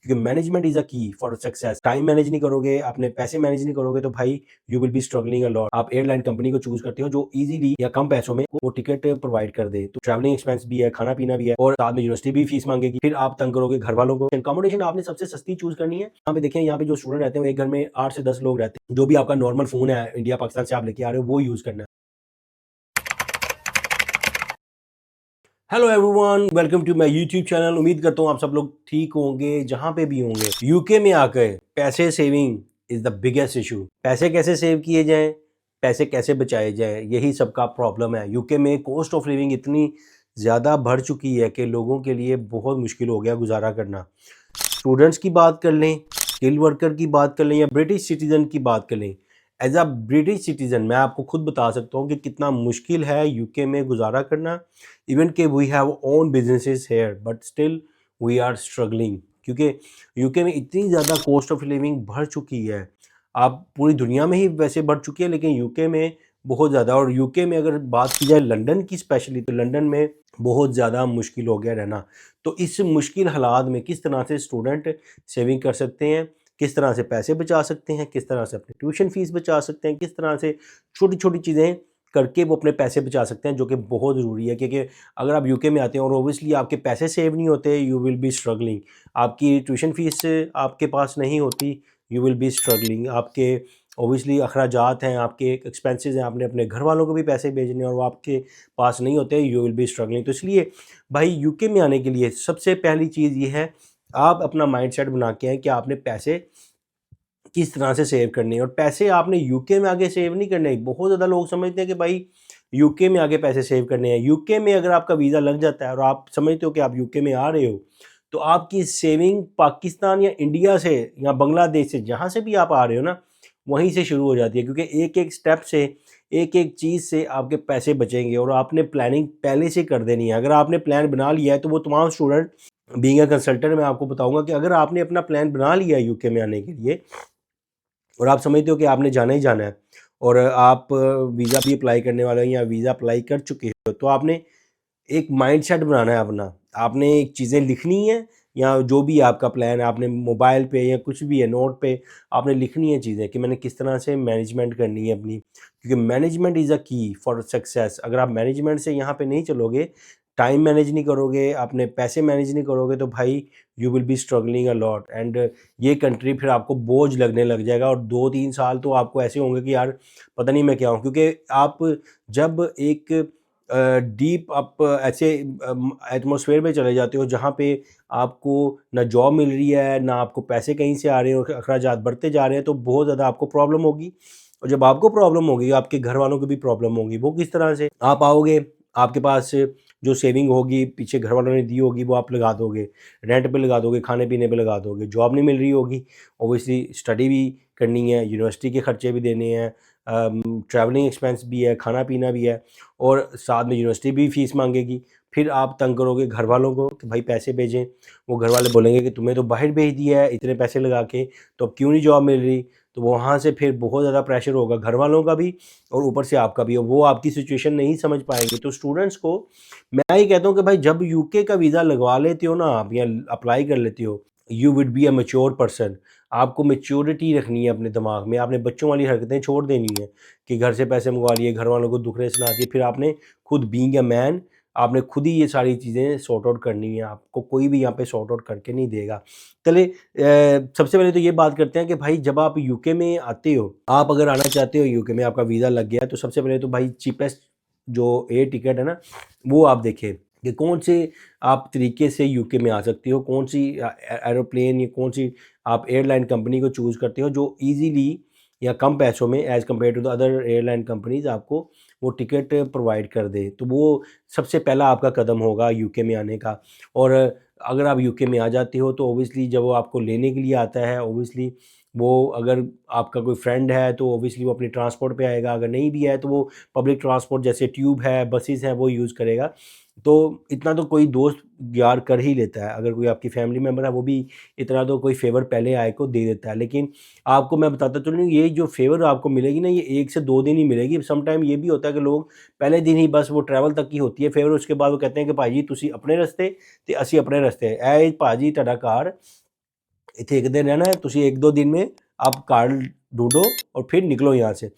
क्योंकि management is a की for success. Time manage नहीं करोगे, अपने पैसे मैनेज नहीं करोगे तो भाई you will be struggling a lot. आप एयरलाइन कंपनी को चूज करते हो जो इजीली या कम पैसों में वो टिकट प्रोवाइड कर दे, तो ट्रैवलिंग एक्सपेंस भी है, खाना पीना भी है, और साथ में यूनिवर्सिटी भी फीस मांगेगी, फिर आप तंग करोगे घर वालों को। अकोमोडेशन आपने सबसे सस्ती चूज करनी है। यहाँ पे देखें, यहाँ पे जो स्टूडेंट रहते हैं एक घर में 8 से 10 लोग रहते हैं। जो भी आपका नॉर्मल फोन है इंडिया पाकिस्तान से आप लेके आ रहे हो वो यूज करना है। Hello everyone, welcome to my YouTube channel. उम्मीद करता हूँ आप सब लोग ठीक होंगे जहां पे भी होंगे। यूके में आकर पैसे saving is the biggest issue. पैसे कैसे सेव किए जाएं, पैसे कैसे बचाए जाएं, यही सबका प्रॉब्लम है। यूके में कॉस्ट ऑफ लिविंग इतनी ज़्यादा बढ़ चुकी है कि लोगों के लिए बहुत मुश्किल हो गया गुजारा करना। स्टूडेंट्स की बात कर लें, स्किल वर्कर की बात कर लें, या ब्रिटिश सिटीज़न की बात कर लें, एज अ ब्रिटिश सिटीज़न मैं आपको खुद बता सकता हूँ कि कितना मुश्किल है यूके में गुजारा करना। इवन के we have own businesses here but still we are struggling, क्योंकि यूके में इतनी ज़्यादा कॉस्ट ऑफ लिविंग बढ़ चुकी है। आप पूरी दुनिया में ही वैसे बढ़ चुकी है, लेकिन यूके में बहुत ज़्यादा। और यूके में अगर बात की जाए लंदन की स्पेशली, तो लंदन में बहुत ज़्यादा मुश्किल हो गया रहना। तो इस मुश्किल हालात में किस तरह से स्टूडेंट सेविंग कर सकते हैं, किस तरह से पैसे बचा सकते हैं, किस तरह से अपनी ट्यूशन फीस बचा सकते हैं, किस तरह से छोटी छोटी चीज़ें करके वो अपने पैसे बचा सकते हैं, जो कि बहुत ज़रूरी है। क्योंकि अगर आप यूके में आते हैं और ओबियसली आपके पैसे सेव नहीं होते, यू विल बी स्ट्रगलिंग। आपकी ट्यूशन फीस आपके पास नहीं होती, यू विल बी स्ट्रगलिंग। आपके ओबियसली अखराजात हैं, आपके एक्सपेंसेस हैं, आपने अपने घर वालों को भी पैसे भेजने और वो आपके पास नहीं होते, यू विल बी स्ट्रगलिंग। तो इसलिए भाई यूके में आने के लिए सबसे पहली चीज़ ये है, आप अपना माइंडसेट बना के आएँ कि आपने पैसे किस तरह से सेव करने हैं। और पैसे आपने यूके में आगे सेव नहीं करने। बहुत ज़्यादा लोग समझते हैं कि भाई यूके में आगे पैसे सेव करने हैं। यूके में अगर आपका वीज़ा लग जाता है और आप समझते हो कि आप यूके में आ रहे हो, तो आपकी सेविंग पाकिस्तान या इंडिया से या बांग्लादेश से, जहाँ से भी आप आ रहे हो ना, वहीं से शुरू हो जाती है। क्योंकि एक एक स्टेप से, एक एक चीज़ से आपके पैसे बचेंगे और आपने प्लानिंग पहले से कर देनी है। अगर आपने प्लान बना लिया है, तो वो तमाम स्टूडेंट, बीइंग अ कंसल्टेंट, मैं आपको बताऊंगा कि अगर आपने अपना प्लान बना लिया है यूके में आने के लिए और आप समझते हो कि आपने जाना ही जाना है, और आप वीज़ा भी अप्लाई करने वाले हो या वीज़ा अप्लाई कर चुके हो, तो आपने एक माइंडसेट बनाना है अपना। आपने एक चीज़ें लिखनी है, या जो भी आपका प्लान है आपने मोबाइल पे या कुछ भी है नोट पे आपने लिखनी है चीज़ें, कि मैंने किस तरह से मैनेजमेंट करनी है अपनी। क्योंकि मैनेजमेंट इज़ अ की फॉर सक्सेस। अगर आप मैनेजमेंट से यहाँ पे नहीं चलोगे, टाइम मैनेज नहीं करोगे, अपने पैसे मैनेज नहीं करोगे, तो भाई you will be struggling a lot. And ये कंट्री फिर आपको बोझ लगने लग जाएगा, और 2-3 साल तो आपको ऐसे होंगे कि यार पता नहीं मैं क्या हूँ। क्योंकि आप जब एक डीप आप ऐसे एटमॉस्फेयर में चले जाते हो जहाँ पे आपको ना जॉब मिल रही है, ना आपको पैसे कहीं से आ रहे हो, अखराजात बढ़ते जा रहे हैं, तो बहुत ज़्यादा आपको प्रॉब्लम होगी। और जब आपको प्रॉब्लम होगी, आपके घर वालों को भी प्रॉब्लम होगी। वो किस तरह से आप आओगे, आपके पास जो सेविंग होगी पीछे घर वालों ने दी होगी वो आप लगा दोगे, रेंट पे लगा दोगे, खाने पीने पे लगा दोगे। जॉब नहीं मिल रही होगी, ओबियसली स्टडी भी करनी है, यूनिवर्सिटी के खर्चे भी देने हैं, ट्रैवलिंग एक्सपेंस भी है, खाना पीना भी है, और साथ में यूनिवर्सिटी भी फीस मांगेगी। फिर आप तंग करोगे घर वालों को कि भाई पैसे भेजें। वो घर वाले बोलेंगे कि तुम्हें तो बाहर भेज दिया है इतने पैसे लगा के, तो अब क्यों नहीं जॉब मिल रही। तो वहाँ से फिर बहुत ज़्यादा प्रेशर होगा घर वालों का भी, और ऊपर से आपका भी, और वो आपकी सिचुएशन नहीं समझ पाएंगे। तो स्टूडेंट्स को मैं ये कहता हूँ कि भाई जब यूके का वीज़ा लगवा लेते हो ना आप, या अप्लाई कर लेते हो, you would be a mature person. आपको मैच्योरिटी रखनी है अपने दिमाग में। आपने बच्चों वाली हरकतें छोड़ देनी है कि घर से पैसे मंगवा लिए, घर वालों को दुखड़े सुना दिए। फिर आपने खुद बीइंग अ मैन, आपने खुद ही ये सारी चीज़ें सॉर्ट आउट करनी है। आपको कोई भी यहाँ पे सॉर्ट आउट करके नहीं देगा। चलिए सबसे पहले तो ये बात करते हैं कि भाई जब आप यूके में आते हो, आप अगर आना चाहते हो यूके में, आपका वीज़ा लग गया, तो सबसे पहले तो भाई चीपेस्ट जो एयर टिकट है ना, वो आप देखें कि कौन से आप तरीके से यूके में आ सकते हो, कौन सी एरोप्लेन या कौन सी आप एयरलाइन कंपनी को चूज़ करते हो जो ईज़िली या कम पैसों में as compare to the other airline companies आपको वो टिकट प्रोवाइड कर दे। तो वो सबसे पहला आपका कदम होगा यूके में आने का। और अगर आप यूके में आ जाते हो, तो ओबियसली जब वो आपको लेने के लिए आता है, ओबियसली वो, अगर आपका कोई फ्रेंड है तो ओबियसली वो अपनी ट्रांसपोर्ट पे आएगा, अगर नहीं भी है तो वो पब्लिक ट्रांसपोर्ट जैसे ट्यूब है, बसेस हैं, वो यूज़ करेगा। तो इतना तो कोई दोस्त यार कर ही लेता है। अगर कोई आपकी फैमिली मेम्बर है, वो भी इतना तो कोई फ़ेवर पहले आए को दे देता है। लेकिन आपको मैं बताता चलूँ, ये जो फ़ेवर आपको मिलेगी ना, ये 1 से 2 दिन ही मिलेगी। सम टाइम ये भी होता है कि लोग पहले दिन ही बस वो ट्रैवल तक ही होती है फ़ेवर, उसके बाद वो कहते हैं कि भाई जी तुसी अपने रस्ते ते असी अपने रस्ते, ए भाजी तुहाडा घर ਇੱਥੇ ਇੱਕ ਦਿਨ रहना है, ਤੁਸੀਂ 1-2 दिन में आप कार ढूंढो और फिर निकलो यहाँ से।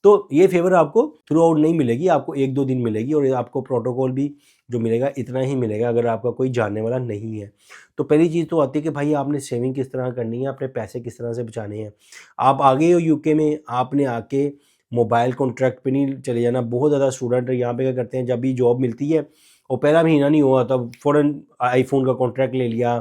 तो ये फेवर आपको थ्रू आउट नहीं मिलेगी, आपको 1-2 दिन मिलेगी और आपको प्रोटोकॉल भी जो मिलेगा इतना ही मिलेगा अगर आपका कोई जानने वाला नहीं है। तो पहली चीज़ तो आती है कि भाई आपने सेविंग किस तरह करनी है, अपने पैसे किस तरह से बचाने हैं। आप आ गए हो यूके में, आपने आके मोबाइल कॉन्ट्रैक्ट पे नहीं चले जाना। बहुत ज़्यादा स्टूडेंट यहाँ पे क्या करते हैं, जब भी जॉब मिलती है और पहला महीना नहीं हुआ तब फ़ौरन आईफ़ोन का कॉन्ट्रैक्ट ले लिया,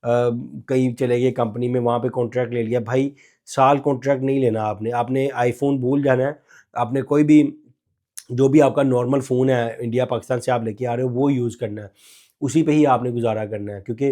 कहीं चले गए कंपनी में, वहाँ पे कॉन्ट्रैक्ट ले लिया। भाई साल कॉन्ट्रैक्ट नहीं लेना आपने, आपने आईफ़ोन भूल जाना है। आपने कोई भी जो भी आपका नॉर्मल फ़ोन है इंडिया पाकिस्तान से आप लेके आ रहे हो वो यूज़ करना है, उसी पे ही आपने गुज़ारा करना है। क्योंकि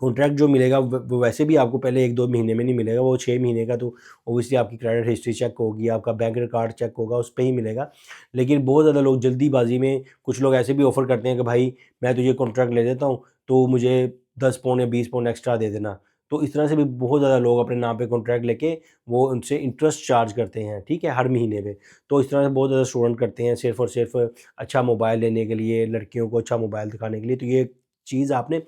कॉन्ट्रैक्ट जो मिलेगा वो वैसे भी आपको पहले 1-2 महीने में नहीं मिलेगा, वो 6 महीने का तो ऑब्वियसली आपकी क्रेडिट हिस्ट्री चेक होगी, आपका बैंक रिकॉर्ड चेक होगा, उस पे ही मिलेगा। लेकिन बहुत ज़्यादा लोग जल्दीबाज़ी में, कुछ लोग ऐसे भी ऑफ़र करते हैं कि भाई मैं तुझे कॉन्ट्रैक्ट ले देता हूँ, तो मुझे 10 पाउंड या 20 पाउंड एक्स्ट्रा दे देना। तो इस तरह से भी बहुत ज़्यादा लोग अपने नाम पे कॉन्ट्रैक्ट लेके वो उनसे इंटरेस्ट चार्ज करते हैं, ठीक है, हर महीने पे। तो इस तरह से बहुत ज़्यादा स्टूडेंट करते हैं सिर्फ़ और सिर्फ़ अच्छा मोबाइल लेने के लिए, लड़कियों को अच्छा मोबाइल दिखाने के लिए। तो ये चीज़ आपने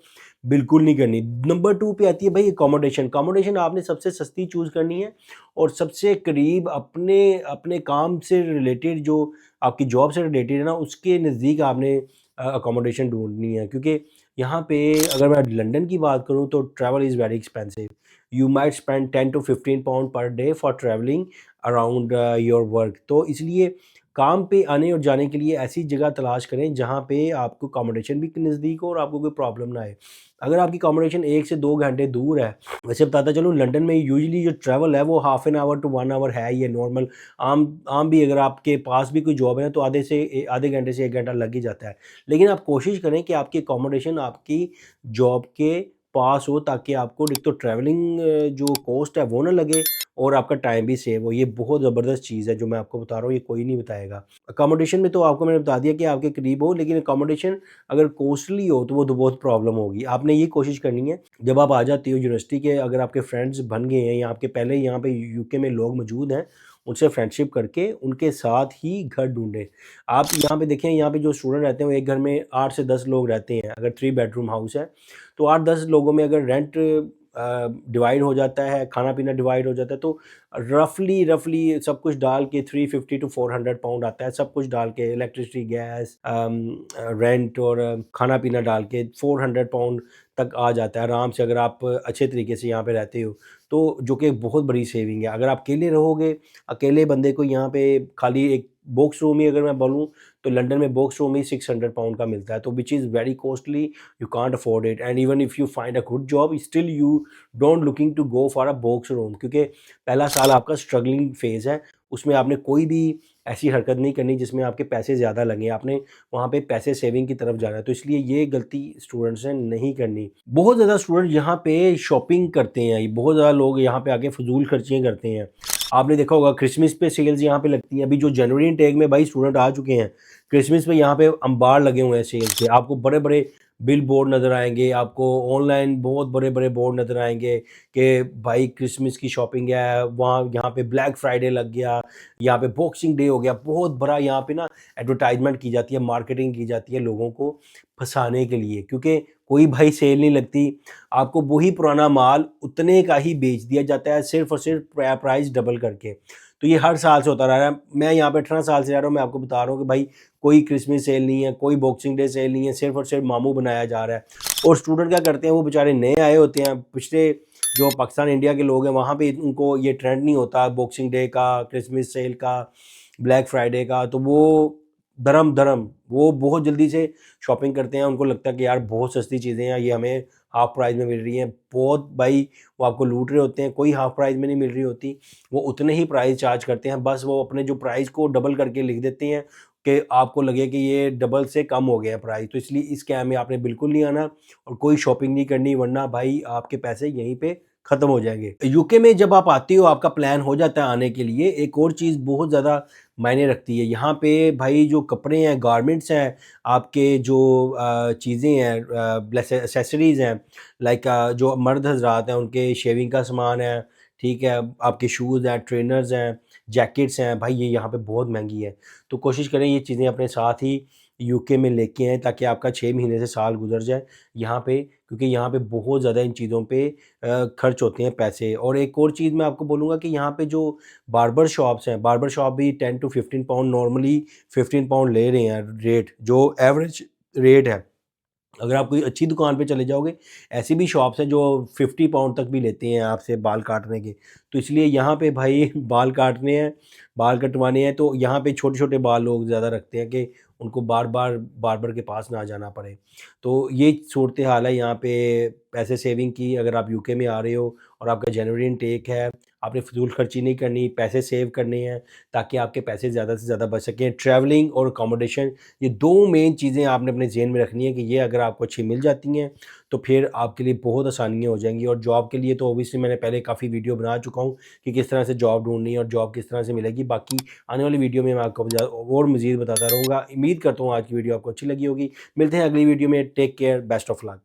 बिल्कुल नहीं करनी। नंबर 2 पे आती है भाई अकोमोडेशन। अकोमोडेशन आपने सबसे सस्ती चूज़ करनी है और सबसे करीब अपने अपने काम से रिलेटेड, जो आपकी जॉब से रिलेटेड है ना, उसके नज़दीक आपने अकोमोडेशन ढूँढनी है। क्योंकि यहाँ पे अगर मैं लंदन की बात करूँ तो travel is very expensive. You might spend 10 to 15 pound per day for travelling around your work. तो इसलिए काम पे आने और जाने के लिए ऐसी जगह तलाश करें जहाँ पे आपको अकोमोडेशन भी नज़दीक हो और आपको कोई प्रॉब्लम ना आए। अगर आपकी अकोमोडेशन 1 से 2 घंटे दूर है, वैसे बताता चलूँ लंदन में यूजुअली जो ट्रैवल है वो half an hour to 1 hour है, ये नॉर्मल। आम आम भी अगर आपके पास भी कोई जॉब है तो आधे घंटे से 1 घंटा लग ही जाता है। लेकिन आप कोशिश करें कि आपकी अकोमोडेशन आपकी जॉब के पास हो, ताकि आपको एक तो ट्रैवलिंग जो कॉस्ट है वो ना लगे और आपका टाइम भी सेव हो। ये बहुत ज़बरदस्त चीज़ है जो मैं आपको बता रहा हूँ, ये कोई नहीं बताएगा। अकोमोडेशन में तो आपको मैंने बता दिया कि आपके करीब हो, लेकिन अकोमोडेशन अगर कॉस्टली हो तो वो तो बहुत प्रॉब्लम होगी। आपने ये कोशिश करनी है, जब आप आ जाते हो यूनिवर्सिटी के, अगर आपके फ्रेंड्स बन गए हैं या आपके पहले यहाँ पे यूके में लोग मौजूद हैं, उनसे फ्रेंडशिप करके उनके साथ ही घर ढूँढें। आप यहाँ पे देखें, यहाँ पे जो स्टूडेंट रहते हैं वो एक घर में 8 से 10 लोग रहते हैं। अगर 3 बेडरूम हाउस है तो 8-10 लोगों में अगर रेंट डिवाइड हो जाता है, खाना-पीना डिवाइड हो जाता है, तो रफ़ली सब कुछ डाल के 350 टू 400 पाउंड आता है। सब कुछ डाल के इलेक्ट्रिसिटी, गैस, रेंट और खाना-पीना डाल के 400 पाउंड तक आ जाता है आराम से, अगर आप अच्छे तरीके से यहाँ पे रहते हो। तो जो कि बहुत बड़ी सेविंग है। अगर आप अकेले रहोगे, अकेले बंदे को यहाँ पे खाली एक बॉक्स रूम ही अगर मैं बोलूँ तो लंदन में बॉक्स रूम ही 600 पाउंड का मिलता है, तो which is very costly, you can't afford it and even if you find a good job still you don't looking to go for a box room. क्योंकि पहला साल आपका स्ट्रगलिंग फेज़ है, उसमें आपने कोई भी ऐसी हरकत नहीं करनी जिसमें आपके पैसे ज़्यादा लगें। आपने वहाँ पे पैसे सेविंग की तरफ जाना है, तो इसलिए ये गलती स्टूडेंट्स ने नहीं करनी। बहुत ज़्यादा स्टूडेंट यहाँ पे शॉपिंग करते हैं, बहुत ज़्यादा लोग यहाँ पे आके फ़िज़ूल खर्चियाँ करते हैं। आपने देखा होगा क्रिसमस पे सेल्स यहाँ पे लगती हैं। अभी जो जनवरी इनटेक में भाई स्टूडेंट आ चुके हैं, क्रिसमस पे यहाँ पे अंबार लगे हुए हैं सेल्स के। आपको बड़े-बड़े बिल बोर्ड नज़र आएँगे, आपको ऑनलाइन बहुत बड़े-बड़े बोर्ड नज़र आएँगे कि भाई क्रिसमस की शॉपिंग है, वहाँ यहाँ पे ब्लैक फ्राइडे लग गया, यहाँ पे बॉक्सिंग डे हो गया। बहुत बड़ा यहाँ पे ना एडवर्टाइज़मेंट की जाती है, मार्केटिंग की जाती है लोगों को फँसाने के लिए, क्योंकि कोई भाई सेल नहीं लगती। आपको वही पुराना माल उतने का ही बेच दिया जाता है, सिर्फ़ और सिर्फ़ प्राइस डबल करके। तो ये हर साल से होता रहा है। मैं यहाँ पे 18 साल से रह रहा हूँ, मैं आपको बता रहा हूँ कि भाई कोई क्रिसमस सेल नहीं है, कोई बॉक्सिंग डे सेल नहीं है, सिर्फ़ और सिर्फ़ मामू बनाया जा रहा है। और स्टूडेंट क्या करते हैं, वो बेचारे नए आए होते हैं, पिछले जो पाकिस्तान इंडिया के लोग हैं वहाँ पे उनको ये ट्रेंड नहीं होता बॉक्सिंग डे का, क्रिसमस सेल का, ब्लैक फ्राइडे का, तो वो धर्म वो बहुत जल्दी से शॉपिंग करते हैं। उनको लगता है कि यार बहुत सस्ती चीज़ें हैं, ये हमें हाफ प्राइस में मिल रही हैं। बहुत भाई वो आपको लूट रहे होते हैं, कोई हाफ प्राइस में नहीं मिल रही होती। वो उतने ही प्राइस चार्ज करते हैं, बस वो अपने जो प्राइस को डबल करके लिख देते हैं कि आपको लगे कि ये डबल से कम हो गया है प्राइस। तो इसलिए इस स्कैम में आपने बिल्कुल नहीं आना और कोई शॉपिंग नहीं करनी, वरना भाई आपके पैसे यहीं पे ख़त्म हो जाएँगे। यूके में जब आप आते हो, आपका प्लान हो जाता है आने के लिए, एक और चीज़ बहुत ज़्यादा मायने रखती है। यहाँ पे भाई जो कपड़े हैं, गारमेंट्स हैं, आपके जो चीज़ें हैं, एक्सेसरीज़ हैं, लाइक जो मर्द हज़रात हैं उनके शेविंग का सामान है, ठीक है, आपके शूज़ हैं, ट्रेनर्स हैं, जैकेट्स हैं, भाई ये यहाँ पे बहुत महंगी है। तो कोशिश करें ये चीज़ें अपने साथ ही यूके में लेके आएँ ताकि आपका 6 महीने से साल गुज़र जाए यहाँ पे, क्योंकि यहाँ पे बहुत ज़्यादा इन चीज़ों पे खर्च होते हैं पैसे। और एक और चीज़ मैं आपको बोलूँगा कि यहाँ पे जो बार्बर शॉप्स हैं, बार्बर शॉप भी 10 टू 15 पाउंड, नॉर्मली 15 पाउंड ले रहे हैं रेट, जो एवरेज रेट है। अगर आप कोई अच्छी दुकान पे चले जाओगे, ऐसी भी शॉप्स हैं जो 50 पाउंड तक भी लेते हैं आपसे बाल काटने के। तो इसलिए यहाँ पे भाई बाल काटने हैं, बाल कटवाने हैं, तो यहाँ पे छोटे-छोटे बाल लोग ज़्यादा रखते हैं कि उनको बार-बार बार्बर के पास ना जाना पड़े। तो ये सूरत हाल है यहाँ पे पैसे सेविंग की। अगर आप यूके में आ रहे हो और आपका जेन्युइन इनटेक है, आपने फ़िज़ूल खर्ची नहीं करनी, पैसे सेव करने हैं ताकि आपके पैसे ज़्यादा से ज़्यादा बच सकें। ट्रैवलिंग और अकोमोडेशन, ये 2 मेन चीज़ें आपने अपने ज़हन में रखनी है कि ये अगर आपको अच्छी मिल जाती हैं, तो फिर आपके लिए बहुत आसानियाँ हो जाएँगी। और जॉब के लिए तो ऑब्वियसली मैंने पहले काफ़ी वीडियो बना चुका हूँ कि किस तरह से जॉब ढूँढनी है और जॉब किस तरह से मिलेगी। बाकी आने वाली वीडियो में मैं आपको और मज़ीद बताता रहूँगा। उम्मीद करता हूँ आज की वीडियो आपको अच्छी लगी होगी। मिलते हैं अगली वीडियो में। Take care, best of luck.